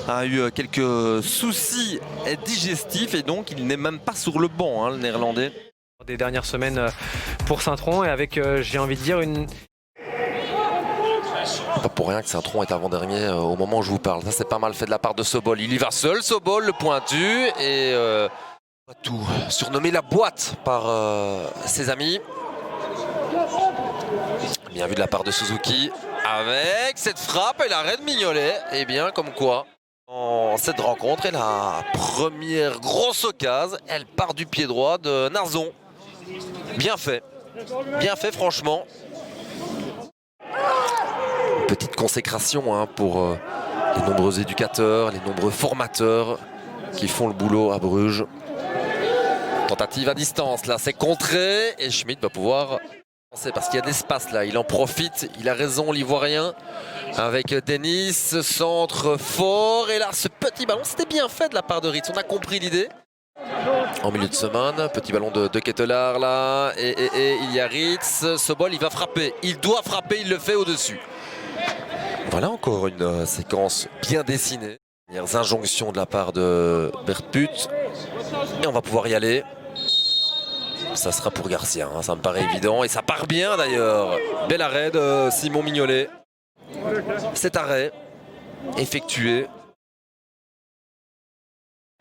A eu quelques soucis digestifs et donc il n'est même pas sur le banc, hein, le néerlandais. Des dernières semaines pour Saint-Tron et avec, j'ai envie de dire, une... Pas pour rien que Saint-Tron est avant-dernier au moment où je vous parle. Ça, c'est pas mal fait de la part de Sobol. Il y va seul, Sobol, le pointu, et tout surnommé la boîte par ses amis. Bien vu de la part de Suzuki avec cette frappe et l'arrêt de Mignolet. Et bien, comme quoi, en cette rencontre, et la première grosse occasion, elle part du pied droit de Narzon. Bien fait franchement. Petite consécration hein, pour les nombreux éducateurs, les nombreux formateurs qui font le boulot à Bruges. Tentative à distance, là c'est contré et Schmitt va pouvoir penser parce qu'il y a de l'espace là, il en profite, il a raison l'Ivoirien avec Denis, centre fort et là ce petit ballon, c'était bien fait de la part de Ritz, on a compris l'idée. En milieu de semaine, petit ballon de Ketelaar là et il y a Ritz, Sobol il va frapper, il doit frapper, il le fait au-dessus. Voilà encore une séquence bien dessinée. Premières injonctions de la part de Bertput. Et on va pouvoir y aller. Ça sera pour Garcia, hein, ça me paraît évident. Et ça part bien d'ailleurs. Bel arrêt de Simon Mignolet. Cet arrêt effectué.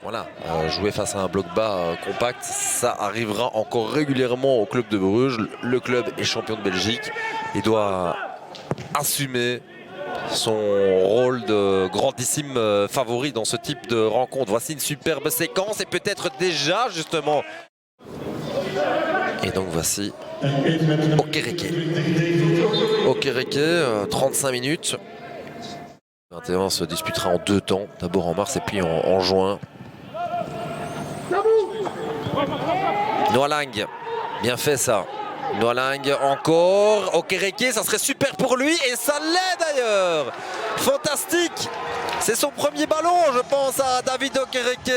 Voilà, jouer face à un bloc bas compact, ça arrivera encore régulièrement au club de Bruges. Le club est champion de Belgique et doit assumer son rôle de grandissime favori dans ce type de rencontre. Voici une superbe séquence et peut-être déjà justement. Et donc voici Okereke. Okereke, 35 minutes. 21 se disputera en 2 temps, d'abord en mars et puis en juin. Noah Lang, bien fait ça. Noah Lang encore, Okereke, ça serait super pour lui et ça l'est d'ailleurs. Fantastique, c'est son premier ballon je pense à David Okereke,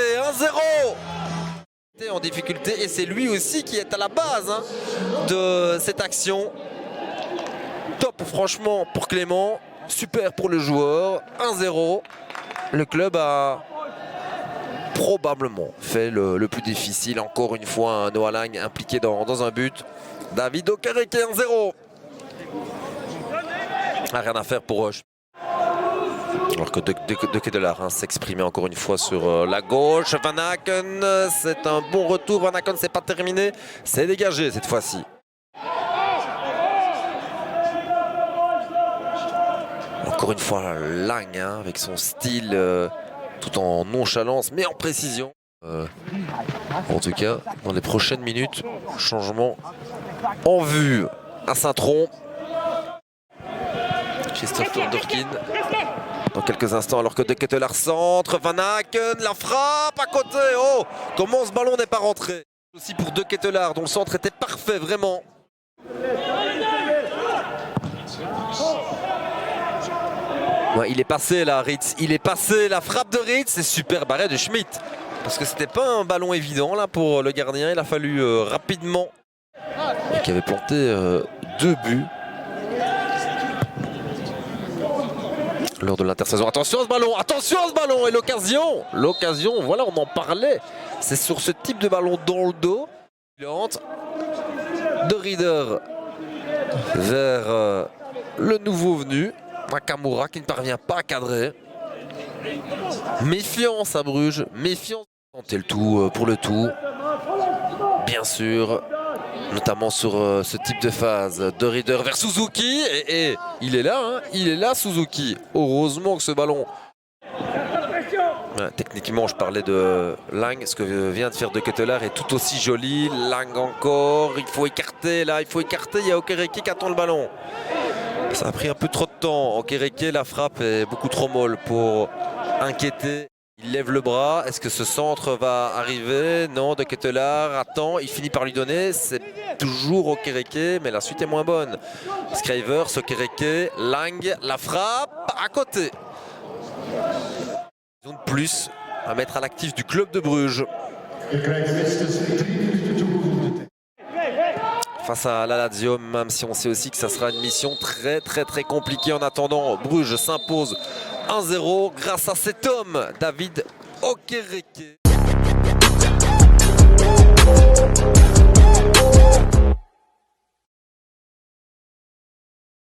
1-0. En difficulté et c'est lui aussi qui est à la base hein, de cette action. Top franchement pour Clément, super pour le joueur, 1-0. Le club a probablement fait le plus difficile, encore une fois un Noah Lang impliqué dans un but. David Okereke 1-0. Rien à faire pour alors que De Ketelaar hein, s'exprimait encore une fois sur la gauche. Van Aken, c'est un bon retour. Van Aken, c'est pas terminé. C'est dégagé cette fois-ci. Encore une fois, Lang hein, avec son style tout en nonchalance mais en précision. En tout cas, dans les prochaines minutes, changement en vue à Saint-Tron. Christophe Dorkin dans quelques instants alors que De Ketelaar centre, Van Aken, la frappe à côté. Oh, comment ce ballon n'est pas rentré. Aussi pour De Ketelaar dont le centre était parfait vraiment. Ouais, il est passé là Ritz, il est passé, la frappe de Ritz, c'est superbe arrêt de Schmitt. Parce que c'était pas un ballon évident là pour le gardien, il a fallu rapidement. Et qui avait planté 2 buts. Lors de l'intersaison. Attention à ce ballon et l'occasion, voilà on en parlait. C'est sur ce type de ballon dans le dos. De Rieder vers le nouveau venu, Nakamura qui ne parvient pas à cadrer. Méfiance à Bruges, méfiance. Tenter le tout pour le tout. Bien sûr. Notamment sur ce type de phase. De Rieder vers Suzuki. Et il est là, hein, il est là Suzuki. Heureusement que ce ballon. Ouais, techniquement, je parlais de Lang. Ce que vient de faire De Ketelaar est tout aussi joli. Lang encore. Il faut écarter là, il faut écarter. Il y a Okereke qui attend le ballon. Ça a pris un peu trop de temps. Okereke, la frappe est beaucoup trop molle pour inquiéter. Il lève le bras, est-ce que ce centre va arriver? Non, De Ketelaar attend, il finit par lui donner, c'est toujours Okereke, mais la suite est moins bonne. Scrivers, Okereke, Lang, la frappe, à côté. Ils ont de plus à mettre à l'actif du club de Bruges. face à la Lazio, même si on sait aussi que ça sera une mission très compliquée. En attendant, Bruges s'impose 1-0 grâce à cet homme, David Okereke.